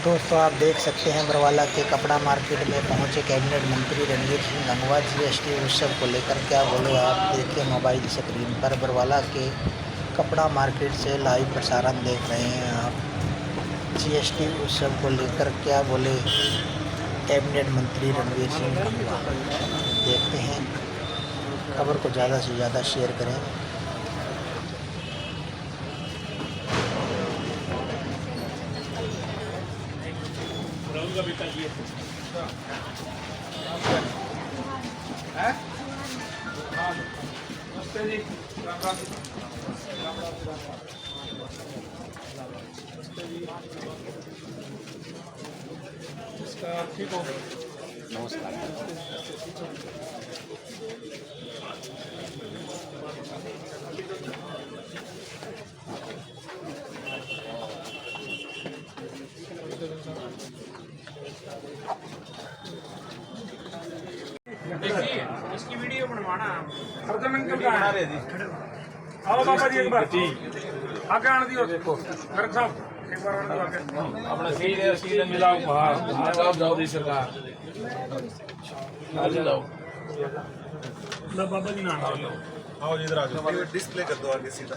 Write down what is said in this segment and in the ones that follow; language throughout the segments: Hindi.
दोस्तों आप देख सकते हैं बरवाला के कपड़ा मार्केट में पहुंचे कैबिनेट मंत्री रणवीर सिंह गंगवा जीएसटी उत्सव को लेकर क्या बोले आप देखिए मोबाइल स्क्रीन पर। बरवाला के कपड़ा मार्केट से लाइव प्रसारण देख रहे हैं आप। जीएसटी उत्सव को लेकर क्या बोले कैबिनेट मंत्री रणवीर सिंह गंगवा, देखते हैं। खबर को ज़्यादा से ज़्यादा शेयर करें। का बेटा जी है। नमस्ते जी, राम राम। नमस्ते जी, इसका ठीक हो। नमस्कार। इसकी वीडियो बनवाना अर्जुन अंकल का है। आओ बाबा जी एक बार आगे आने दियो। देखो गर्ग साहब एक बार आने दियो आगे। अपना सीधे मिलाओ बाहर जाओ दी सरकार आज जाओ लो बाबा जी नाम लो। आओ इधर आ जाओ, डिस्प्ले कर दो आगे सीधा।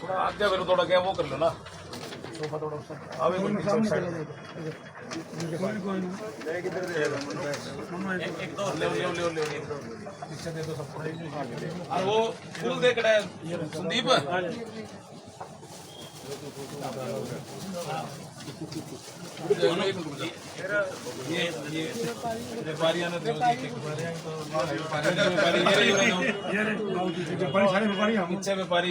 थोड़ा आगे फिर थोड़ा क्या वो कर लो ना सोफा थोड़ा आवे एक दो ले पीछे दे दो सबको। और वो फूल देख रहा है संदीप ये व्यापारियां ने दो पीछे व्यापारी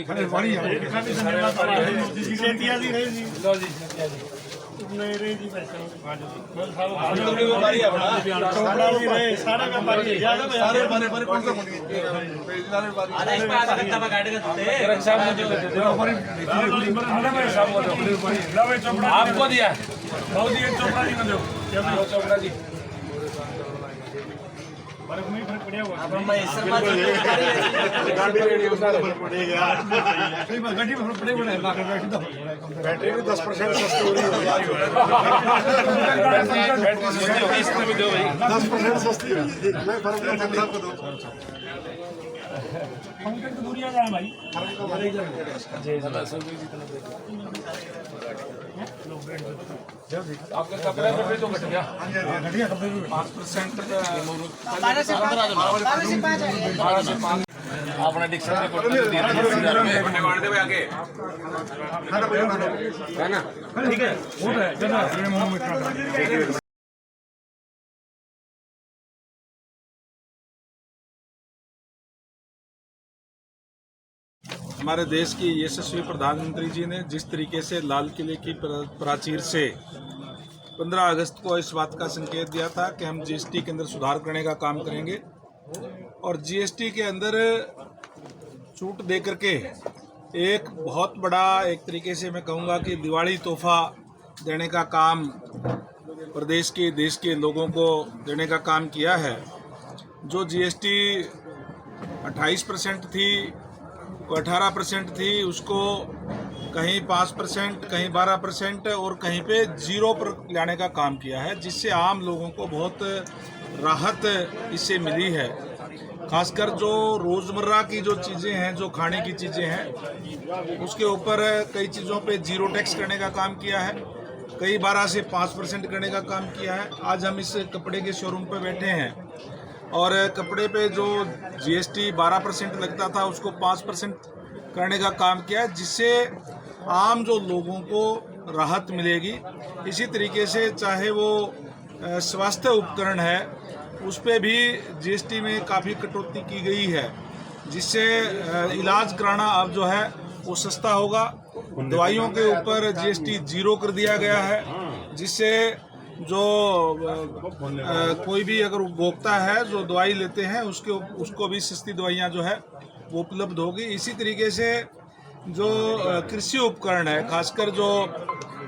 मेरे जी व्यापारी सारे व्यापारी सारे बने कौन सा आपको दिया चोपड़ा जी को दो चोपड़ा जी बैटरी भी 10% सस्ती हो रही है। 10% सस्ती दूरी आ जाए भाई। आपके कपड़े पे तो घट गया 5% अपना डिक्शनरी आगे है ना। ठीक है। हमारे देश की यशस्वी प्रधानमंत्री जी ने जिस तरीके से लाल किले की प्राचीर से 15 अगस्त को इस बात का संकेत दिया था कि हम जीएसटी के अंदर सुधार करने का काम करेंगे और जीएसटी के अंदर छूट दे करके एक बहुत बड़ा एक तरीके से मैं कहूँगा कि दिवाली तोहफा देने का काम प्रदेश के देश के लोगों को देने का काम किया है। जो जीएसटी 28% थी 18% थी, उसको कहीं 5% कहीं 12% और कहीं पे 0 पर लाने का काम किया है, जिससे आम लोगों को बहुत राहत इससे मिली है। खासकर जो रोज़मर्रा की जो चीज़ें हैं, जो खाने की चीज़ें हैं, उसके ऊपर कई चीज़ों पे 0 टैक्स करने का काम किया है, कई 12 से 5% करने का काम किया है। आज हम इस कपड़े के शोरूम पे बैठे हैं और कपड़े पे जो जीएसटी 12% लगता था उसको 5% करने का काम किया है, जिससे आम जो लोगों को राहत मिलेगी। इसी तरीके से चाहे वो स्वास्थ्य उपकरण है उस पे भी जीएसटी में काफ़ी कटौती की गई है, जिससे इलाज कराना अब जो है वो सस्ता होगा। दवाइयों के ऊपर जीएसटी 0 कर दिया गया है, जिससे जो कोई भी अगर उपभोक्ता है जो दवाई लेते हैं उसको भी सस्ती दवाइयाँ जो है वो उपलब्ध होगी। इसी तरीके से जो कृषि उपकरण है, खासकर जो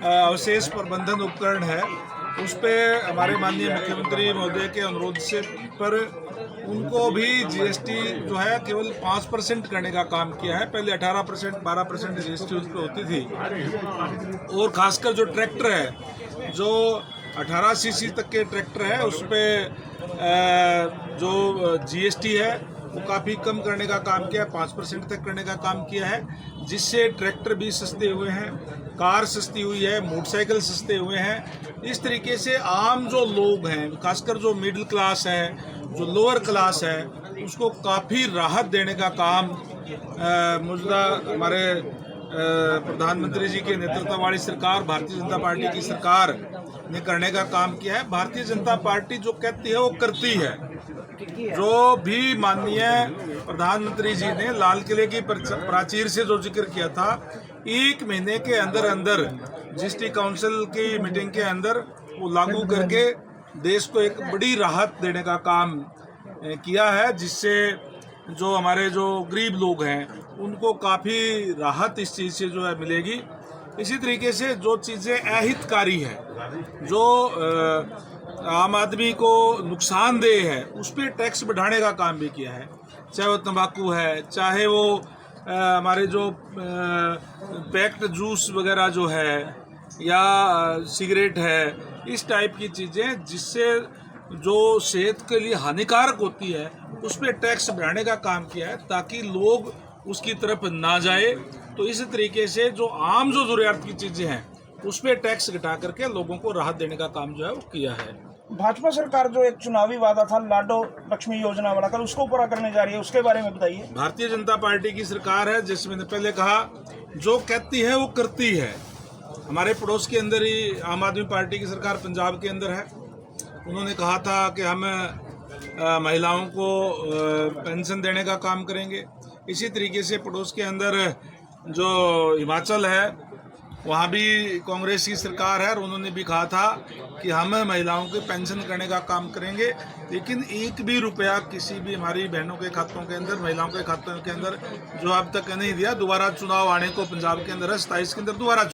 अवशेष प्रबंधन उपकरण है, उस पर हमारे माननीय मुख्यमंत्री महोदय के अनुरोध से पर उनको भी जीएसटी जो है केवल 5% करने का काम किया है। पहले 18% 12% जीएसटी उस पर होती थी। और खासकर जो ट्रैक्टर है, जो 18 सीसी तक के ट्रैक्टर है, उस पर जो जीएसटी है वो काफ़ी कम करने का काम किया है, 5% तक करने का काम किया है, जिससे ट्रैक्टर भी सस्ते हुए हैं, कार सस्ती हुई है, मोटरसाइकिल सस्ते हुए हैं। इस तरीके से आम जो लोग हैं, खासकर जो मिडिल क्लास है, जो लोअर क्लास है, उसको काफ़ी राहत देने का काम मौजूदा हमारे प्रधानमंत्री जी के नेतृत्व वाली सरकार, भारतीय जनता पार्टी की सरकार ने करने का काम किया है। भारतीय जनता पार्टी जो कहती है वो करती है। जो भी माननीय प्रधानमंत्री जी ने लाल किले की प्राचीर से जो जिक्र किया था, 1 महीने के अंदर अंदर जीएसटी काउंसिल की मीटिंग के अंदर वो लागू करके देश को एक बड़ी राहत देने का काम किया है, जिससे जो हमारे जो गरीब लोग हैं उनको काफ़ी राहत इस चीज़ से जो है मिलेगी। इसी तरीके से जो चीज़ें अहितकारी है, जो आम आदमी को नुकसानदेह है, उस पर टैक्स बढ़ाने का काम भी किया है। चाहे वो तंबाकू है, चाहे वो हमारे जो पैक्ड जूस वगैरह जो है, या सिगरेट है, इस टाइप की चीज़ें जिससे जो सेहत के लिए हानिकारक होती है, उस पर टैक्स बढ़ाने का काम किया है ताकि लोग उसकी तरफ ना जाए। तो इस तरीके से जो आम जो ज़रूरियात की चीज़ें हैं उस पर टैक्स घटा करके लोगों को राहत देने का काम जो है वो किया है। भाजपा सरकार जो एक चुनावी वादा था लाडो लक्ष्मी योजना वाला, कल उसको पूरा करने जा रही है, उसके बारे में बताइए। भारतीय जनता पार्टी की सरकार है, जैसे मैंने पहले कहा, जो कहती है वो करती है। हमारे पड़ोस के अंदर ही आम आदमी पार्टी की सरकार पंजाब के अंदर है। उन्होंने कहा था कि हम महिलाओं को पेंशन देने का काम करेंगे। इसी तरीके से पड़ोस के अंदर जो हिमाचल है, वहाँ भी कांग्रेस की सरकार है और उन्होंने भी कहा था कि हम महिलाओं के पेंशन करने का काम करेंगे। लेकिन एक भी रुपया किसी भी हमारी बहनों के खातों के अंदर, महिलाओं के खातों के अंदर जो अब तक नहीं दिया। दोबारा चुनाव आने को पंजाब के अंदर है, 27 के अंदर दोबारा